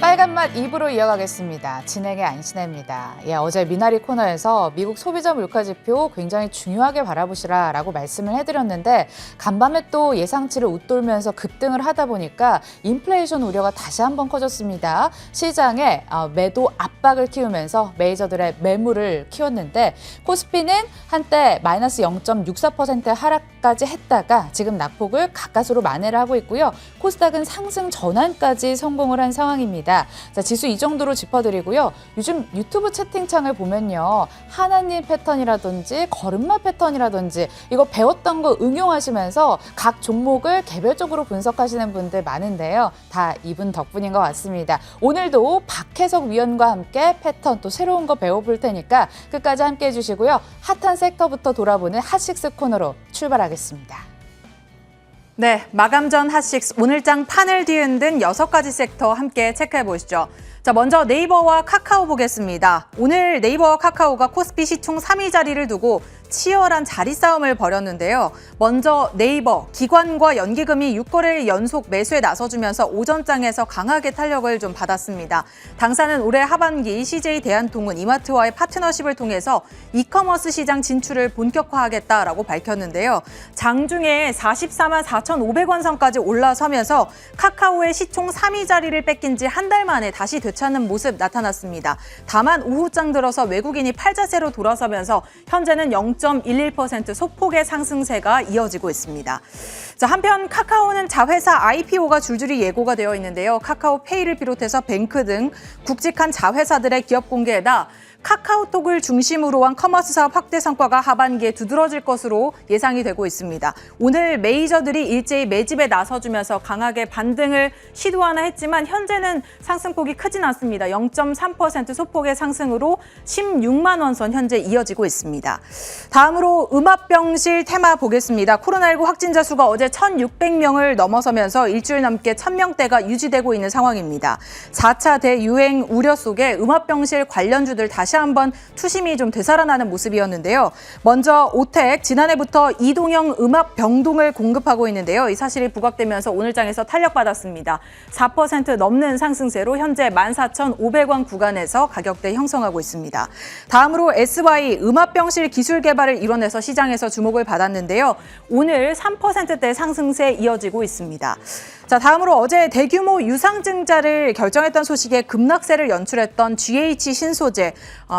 빨간맛 2부로 이어가겠습니다. 진행의 안신혜입니다. 어제 미나리 코너에서 미국 소비자 물가지표 굉장히 중요하게 바라보시라라고 말씀을 해드렸는데 간밤에 또 예상치를 웃돌면서 급등을 하다 보니까 인플레이션 우려가 다시 한번 커졌습니다. 시장에 매도 압박을 키우면서 메이저들의 매물을 키웠는데 코스피는 한때 마이너스 0.64% 하락까지 했다가 지금 낙폭을 가까스로 만회를 하고 있고요. 코스닥은 상승 전환까지 성공을 한 상황입니다. 자, 지수 이 정도로 짚어드리고요. 요즘 유튜브 채팅창을 보면요. 하나님 패턴이라든지 걸음마 패턴이라든지 이거 배웠던 거 응용하시면서 각 종목을 개별적으로 분석하시는 분들 많은데요. 다 이분 덕분인 것 같습니다. 오늘도 박혜석 위원과 함께 패턴 또 새로운 거 배워볼 테니까 끝까지 함께 해주시고요. 핫한 섹터부터 돌아보는 핫식스 코너로 출발하겠습니다. 네, 마감 전 핫식스 오늘장 판을 뒤흔든 6가지 섹터 함께 체크해 보시죠. 자, 먼저 네이버와 카카오 보겠습니다. 오늘 네이버와 카카오가 코스피 시총 3위 자리를 두고 치열한 자리 싸움을 벌였는데요. 먼저 네이버, 기관과 연기금이 6거래일 연속 매수에 나서주면서 오전장에서 강하게 탄력을 좀 받았습니다. 당사는 올해 하반기 CJ 대한통운, 이마트와의 파트너십을 통해서 이커머스 시장 진출을 본격화하겠다라고 밝혔는데요. 장중에 44만 4,500원 선까지 올라서면서 카카오의 시총 3위 자리를 뺏긴 지 한 달 만에 다시 되찾는 모습 나타났습니다. 다만 오후장 들어서 외국인이 팔자세로 돌아서면서 현재는 0.11% 소폭의 상승세가 이어지고 있습니다. 자, 한편 카카오는 자회사 IPO가 줄줄이 예고가 되어 있는데요. 카카오페이를 비롯해서 뱅크 등 굵직한 자회사들의 기업 공개에다 카카오톡을 중심으로 한 커머스 사업 확대 성과가 하반기에 두드러질 것으로 예상이 되고 있습니다. 오늘 메이저들이 일제히 매집에 나서주면서 강하게 반등을 시도하나 했지만 현재는 상승폭이 크진 않습니다. 0.3% 소폭의 상승으로 16만 원 선 현재 이어지고 있습니다. 다음으로 음압병실 테마 보겠습니다. 코로나19 확진자 수가 어제 1,600명을 넘어서면서 일주일 넘게 1,000명대가 유지되고 있는 상황입니다. 4차 대유행 우려 속에 음압병실 관련주들 다시 한번 투심이 좀 되살아나는 모습이었는데요. 먼저 오텍, 지난해부터 이동형 음압 병동을 공급하고 있는데요. 이 사실이 부각되면서 오늘장에서 탄력받았습니다. 4% 넘는 상승세로 현재 14,500원 구간에서 가격대 형성하고 있습니다. 다음으로 SY 음압병실 기술 개발을 이뤄내서 시장에서 주목을 받았는데요. 오늘 3%대 상승세 이어지고 있습니다. 자, 다음으로 어제 대규모 유상증자를 결정했던 소식에 급락세를 연출했던 GH 신소재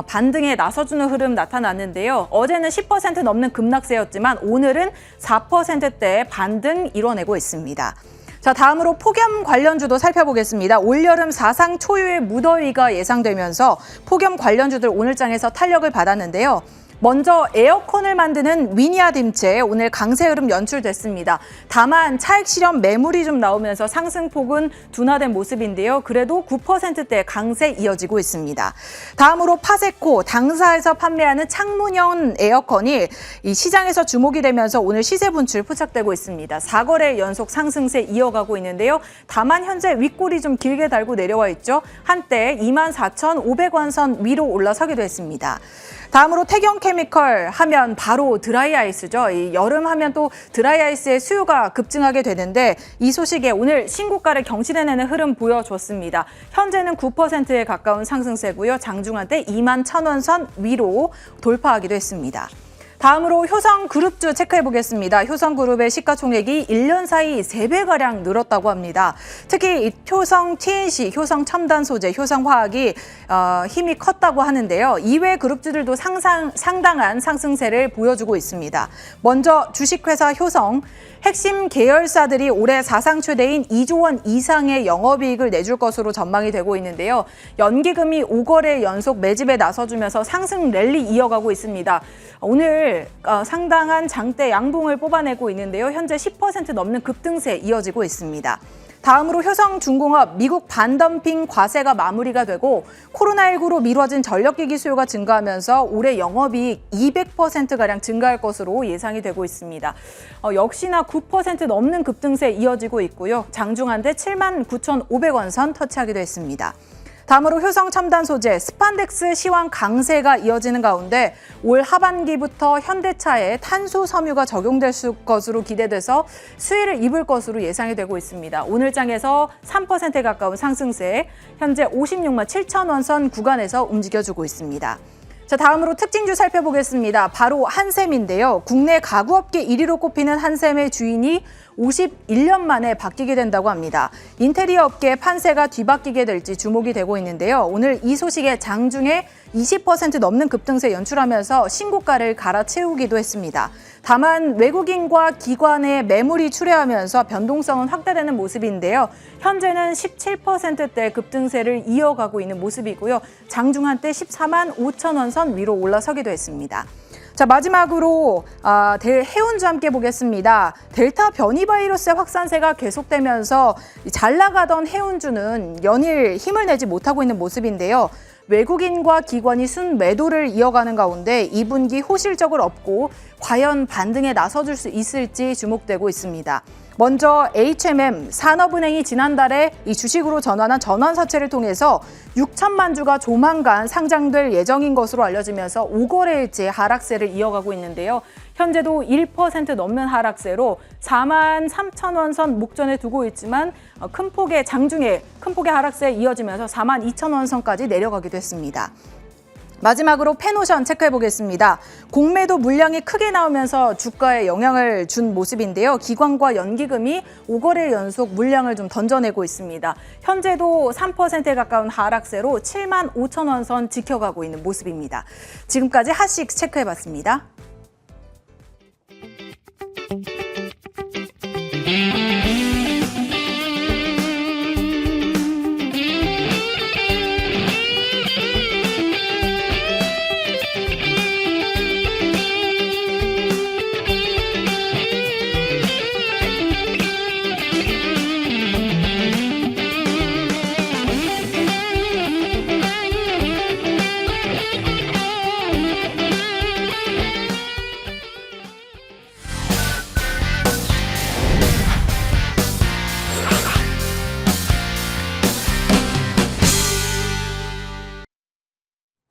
반등에 나서주는 흐름 나타났는데요. 어제는 10% 넘는 급락세였지만 오늘은 4%대 반등 이뤄내고 있습니다. 자, 다음으로 폭염 관련주도 살펴보겠습니다. 올여름 사상 초유의 무더위가 예상되면서 폭염 관련주들 오늘장에서 탄력을 받았는데요. 먼저 에어컨을 만드는 위니아딤체 오늘 강세 흐름 연출됐습니다. 다만 차익 실현 매물이 좀 나오면서 상승폭은 둔화된 모습인데요. 그래도 9%대 강세 이어지고 있습니다. 다음으로 파세코, 당사에서 판매하는 창문형 에어컨이 이 시장에서 주목이 되면서 오늘 시세 분출 포착되고 있습니다. 4거래 연속 상승세 이어가고 있는데요. 다만 현재 윗골이 좀 길게 달고 내려와 있죠. 한때 24,500원 선 위로 올라서기도 했습니다. 다음으로 태경케미컬 하면 바로 드라이아이스죠. 이 여름 하면 또 드라이아이스의 수요가 급증하게 되는데 이 소식에 오늘 신고가를 경신해내는 흐름 보여줬습니다. 현재는 9%에 가까운 상승세고요. 장중한때 21,000원 선 위로 돌파하기도 했습니다. 다음으로 효성그룹주 체크해보겠습니다. 효성그룹의 시가총액이 1년 사이 3배가량 늘었다고 합니다. 특히 효성 TNC, 효성첨단소재, 효성화학이 힘이 컸다고 하는데요. 이외 그룹주들도 상당한 상승세를 보여주고 있습니다. 먼저 주식회사 효성, 핵심 계열사들이 올해 사상 최대인 2조 원 이상의 영업이익을 내줄 것으로 전망이 되고 있는데요. 연기금이 5거래 연속 매집에 나서주면서 상승 랠리 이어가고 있습니다. 오늘 상당한 장대 양봉을 뽑아내고 있는데요. 현재 10% 넘는 급등세 이어지고 있습니다. 다음으로 효성중공업 미국 반덤핑 과세가 마무리가 되고 코로나19로 미뤄진 전력기기 수요가 증가하면서 올해 영업이익 200%가량 증가할 것으로 예상이 되고 있습니다. 역시나 9% 넘는 급등세 이어지고 있고요. 장중한데 79,500원 선 터치하기도 했습니다. 다음으로 효성 첨단 소재, 스판덱스 시황 강세가 이어지는 가운데 올 하반기부터 현대차에 탄소 섬유가 적용될 것으로 기대돼서 수혜를 입을 것으로 예상이 되고 있습니다. 오늘 장에서 3%에 가까운 상승세, 현재 56만 7천 원 선 구간에서 움직여주고 있습니다. 자, 다음으로 특징주 살펴보겠습니다. 바로 한샘인데요. 국내 가구업계 1위로 꼽히는 한샘의 주인이 51년 만에 바뀌게 된다고 합니다. 인테리어 업계 판세가 뒤바뀌게 될지 주목이 되고 있는데요. 오늘 이 소식에 장중에 20% 넘는 급등세 연출하면서 신고가를 갈아채우기도 했습니다. 다만 외국인과 기관의 매물이 출회하면서 변동성은 확대되는 모습인데요. 현재는 17%대 급등세를 이어가고 있는 모습이고요. 장중 한때 14만 5천 원 선 위로 올라서기도 했습니다. 자, 마지막으로 해운주 함께 보겠습니다. 델타 변이 바이러스의 확산세가 계속되면서 잘 나가던 해운주는 연일 힘을 내지 못하고 있는 모습인데요. 외국인과 기관이 순매도를 이어가는 가운데 2분기 호실적을 얻고 과연 반등에 나서줄 수 있을지 주목되고 있습니다. 먼저 HMM 산업은행이 지난달에 이 주식으로 전환한 전환사채를 통해서 6천만 주가 조만간 상장될 예정인 것으로 알려지면서 5거래일째 하락세를 이어가고 있는데요. 현재도 1% 넘는 하락세로 4만 3천 원 선 목전에 두고 있지만 장중에 큰 폭의 하락세에 이어지면서 4만 2천 원 선까지 내려가기도 했습니다. 마지막으로 펜오션 체크해 보겠습니다. 공매도 물량이 크게 나오면서 주가에 영향을 준 모습인데요. 기관과 연기금이 5거래 연속 물량을 좀 던져내고 있습니다. 현재도 3%에 가까운 하락세로 7만 5천 원 선 지켜가고 있는 모습입니다. 지금까지 핫식스 체크해 봤습니다.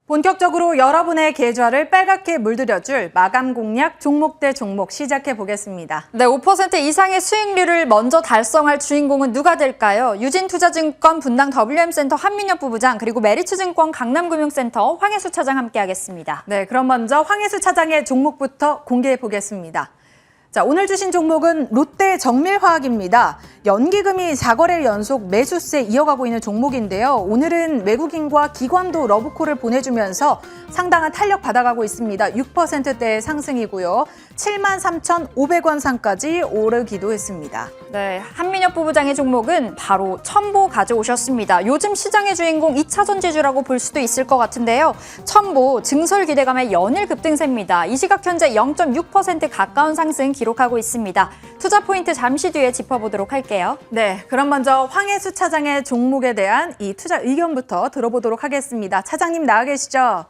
본격적으로 여러분의 계좌를 빨갛게 물들여줄 마감 공략 종목 대 종목 시작해 보겠습니다. 네, 5% 이상의 수익률을 먼저 달성할 주인공은 누가 될까요? 유진투자증권 분당 WM센터 한민혁 부부장, 그리고 메리츠증권 강남금융센터 황혜수 차장 함께하겠습니다. 네, 그럼 먼저 황혜수 차장의 종목부터 공개해 보겠습니다. 자, 오늘 주신 종목은 롯데 정밀화학입니다. 연기금이 4거래 연속 매수세 이어가고 있는 종목인데요. 오늘은 외국인과 기관도 러브콜을 보내주면서 상당한 탄력 받아가고 있습니다. 6%대의 상승이고요. 73,500원 상까지 오르기도 했습니다. 네, 한민혁 부부장의 종목은 바로 첨보 가져오셨습니다. 요즘 시장의 주인공 2차전지주라고 볼 수도 있을 것 같은데요. 첨보 증설 기대감의 연일 급등세입니다. 이 시각 현재 0.6% 가까운 상승 기록하고 있습니다. 투자 포인트 잠시 뒤에 짚어보도록 할게요. 네, 그럼 먼저 황혜수 차장의 종목에 대한 이 투자 의견부터 들어보도록 하겠습니다. 차장님 나와 계시죠?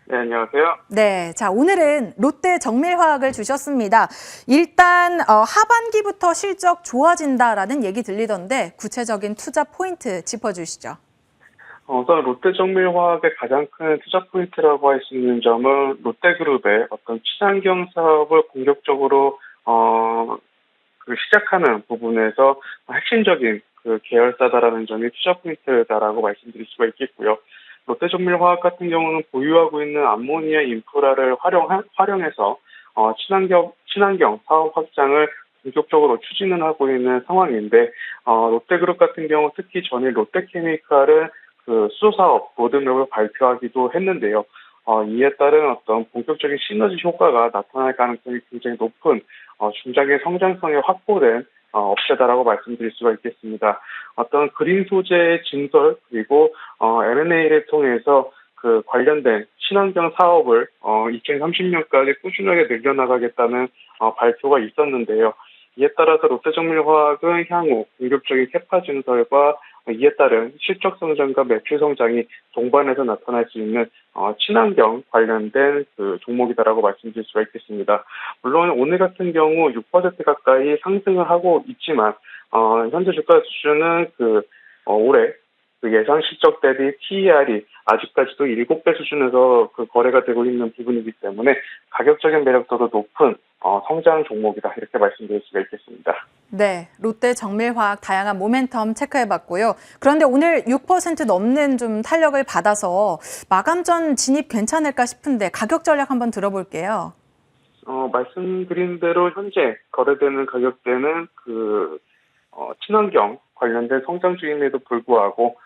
네, 안녕하세요. 네, 자, 오늘은 롯데 정밀화학을 주셨습니다. 일단 하반기부터 실적 좋아진다라는 얘기 들리던데 구체적인 투자 포인트 짚어주시죠. 우선 롯데정밀화학의 가장 큰 투자 포인트라고 할 수 있는 점은 롯데그룹의 어떤 친환경 사업을 공격적으로 시작하는 부분에서 핵심적인 그 계열사다라는 점이 투자 포인트다라고 말씀드릴 수가 있겠고요. 롯데정밀화학 같은 경우는 보유하고 있는 암모니아 인프라를 활용해서 친환경 사업 확장을 본격적으로 추진을 하고 있는 상황인데, 롯데그룹 같은 경우 특히 전일 롯데케미칼은 그 수소사업 로드맵을 발표하기도 했는데요. 이에 따른 어떤 본격적인 시너지 효과가 나타날 가능성이 굉장히 높은 중장기 성장성이 확보된 업체다라고 말씀드릴 수가 있겠습니다. 어떤 그린 소재의 증설 그리고 M&A를 통해서 그 관련된 친환경 사업을 2030년까지 꾸준하게 늘려나가겠다는 발표가 있었는데요. 이에 따라서 롯데정밀화학은 향후 공격적인 캐파 증설과 이에 따른 실적 성장과 매출 성장이 동반해서 나타날 수 있는 친환경 관련된 그 종목이다라고 말씀드릴 수가 있겠습니다. 물론 오늘 같은 경우 6% 가까이 상승을 하고 있지만 현재 주가 수준은 올해 그 예상 실적 대비 PER이 아직까지도 7배 수준에서 그 거래가 되고 있는 부분이기 때문에 가격적인 매력도도 높은 성장 종목이다 이렇게 말씀드릴 수가 있겠습니다. 네, 롯데 정밀화학 다양한 모멘텀 체크해봤고요. 그런데 오늘 6% 넘는 좀 탄력을 받아서 마감 전 진입 괜찮을까 싶은데 가격 전략 한번 들어볼게요. 말씀드린 대로 현재 거래되는 가격대는 친환경 관련된 성장주임에도 불구하고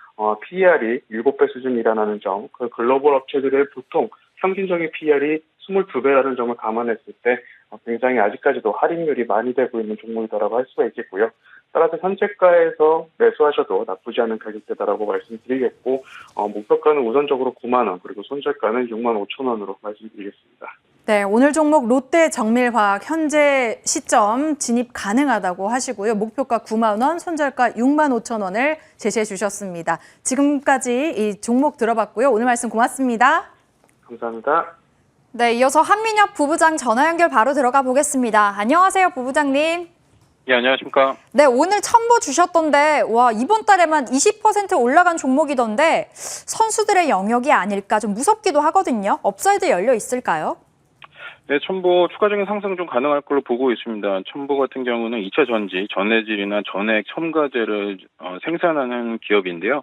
PER이 7배 수준이라는 점, 그 글로벌 업체들의 보통 평균적인 PER이 22배라는 점을 감안했을 때 굉장히 아직까지도 할인율이 많이 되고 있는 종목이다라고 할 수가 있겠고요. 따라서 현재가에서 매수하셔도 나쁘지 않은 가격대다라고 말씀드리겠고 목표가는 우선적으로 9만 원 그리고 손절가는 6만 5천 원으로 말씀드리겠습니다. 네, 오늘 종목 롯데 정밀화학 현재 시점 진입 가능하다고 하시고요. 목표가 9만 원, 손절가 6만 5천 원을 제시해 주셨습니다. 지금까지 이 종목 들어봤고요. 오늘 말씀 고맙습니다. 감사합니다. 네, 이어서 한민혁 부부장 전화 연결 바로 들어가 보겠습니다. 안녕하세요, 부부장님. 예, 안녕하십니까. 네, 오늘 첨보 주셨던데 와, 이번 달에만 20% 올라간 종목이던데 선수들의 영역이 아닐까 좀 무섭기도 하거든요. 업사이드 열려 있을까요? 네, 첨보 추가적인 상승 좀 가능할 걸로 보고 있습니다. 첨보 같은 경우는 2차 전지, 전해질이나 전액 첨가제를 생산하는 기업인데요.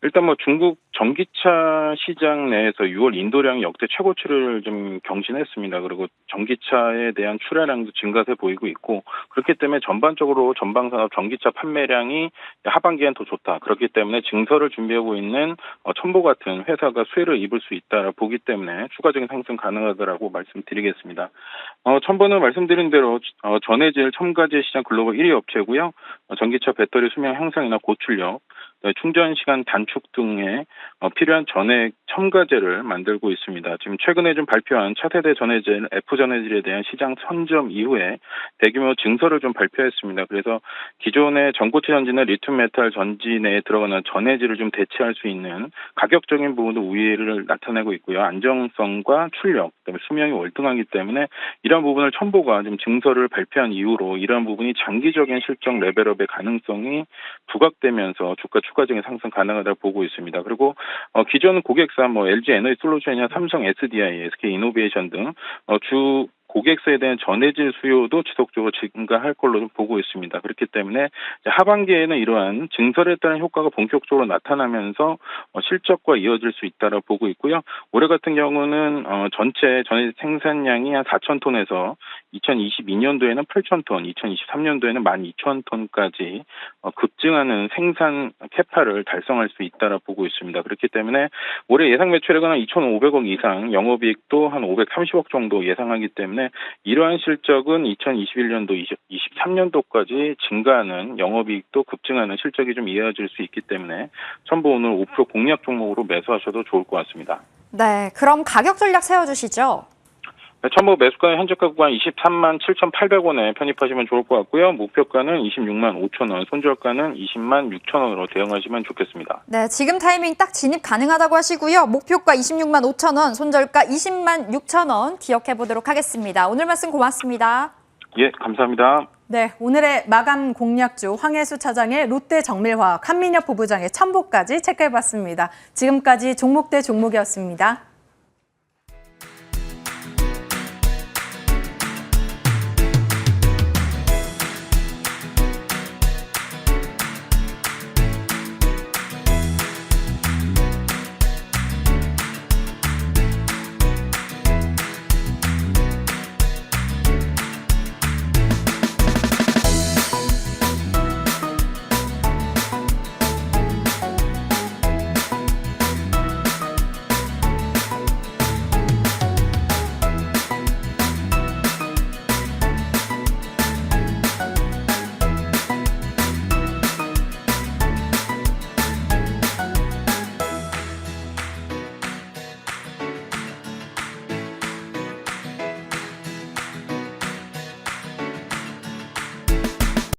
일단 중국 전기차 시장 내에서 6월 인도량이 역대 최고치를 좀 경신했습니다. 그리고 전기차에 대한 출하량도 증가세 보이고 있고 그렇기 때문에 전반적으로 전방산업 전기차 판매량이 하반기엔 더 좋다. 그렇기 때문에 증설을 준비하고 있는 첨보 같은 회사가 수혜를 입을 수 있다라 보기 때문에 추가적인 상승 가능하다라고 말씀드리겠습니다. 첨보는 말씀드린 대로 전해질 첨가제 시장 글로벌 1위 업체고요. 전기차 배터리 수명 향상이나 고출력, 충전 시간 단축 등에 필요한 전액 첨가제를 만들고 있습니다. 지금 최근에 좀 발표한 차세대 전해질, F전해질에 대한 시장 선점 이후에 대규모 증설을 좀 발표했습니다. 그래서 기존의 전고체 전지나 리튬 메탈 전지 내에 들어가는 전해질을 좀 대체할 수 있는 가격적인 부분도 우위를 나타내고 있고요. 안정성과 출력, 그다음에 수명이 월등하기 때문에 이런 부분을 첨보가 좀 증설을 발표한 이후로 이러한 부분이 장기적인 실적 레벨업의 가능성이 부각되면서 주가 추가적인 상승 가능하다고 보고 있습니다. 그리고 기존 고객사 LG 에너지 솔루션이나 삼성 SDI, SK 이노베이션 등 주 고객사에 대한 전해질 수요도 지속적으로 증가할 걸로 좀 보고 있습니다. 그렇기 때문에 하반기에는 이러한 증설에 따른 효과가 본격적으로 나타나면서 실적과 이어질 수 있다고 보고 있고요. 올해 같은 경우는 전체 전해질 생산량이 한 4천 톤에서 2022년도에는 8천 톤, 2023년도에는 12,000톤까지 급증하는 생산 캐파를 달성할 수 있다고 보고 있습니다. 그렇기 때문에 올해 예상 매출액은 한 2,500억 이상, 영업이익도 한 530억 정도 예상하기 때문에 이러한 실적은 2021년도, 23년도까지 증가하는 영업이익도 급증하는 실적이 좀 이어질 수 있기 때문에 첨보 오늘 5% 공략 종목으로 매수하셔도 좋을 것 같습니다. 네, 그럼 가격 전략 세워주시죠. 첨보 매수가는 현재가 구간 23만 7,800원에 편입하시면 좋을 것 같고요. 목표가는 26만 5천 원, 손절가는 20만 6천 원으로 대응하시면 좋겠습니다. 네, 지금 타이밍 딱 진입 가능하다고 하시고요. 목표가 26만 5천 원, 손절가 20만 6천 원 기억해 보도록 하겠습니다. 오늘 말씀 고맙습니다. 예, 감사합니다. 네, 오늘의 마감 공략주 황혜수 차장의 롯데 정밀화학, 한민혁 부부장의 첨보까지 체크해봤습니다. 지금까지 종목 대 종목이었습니다.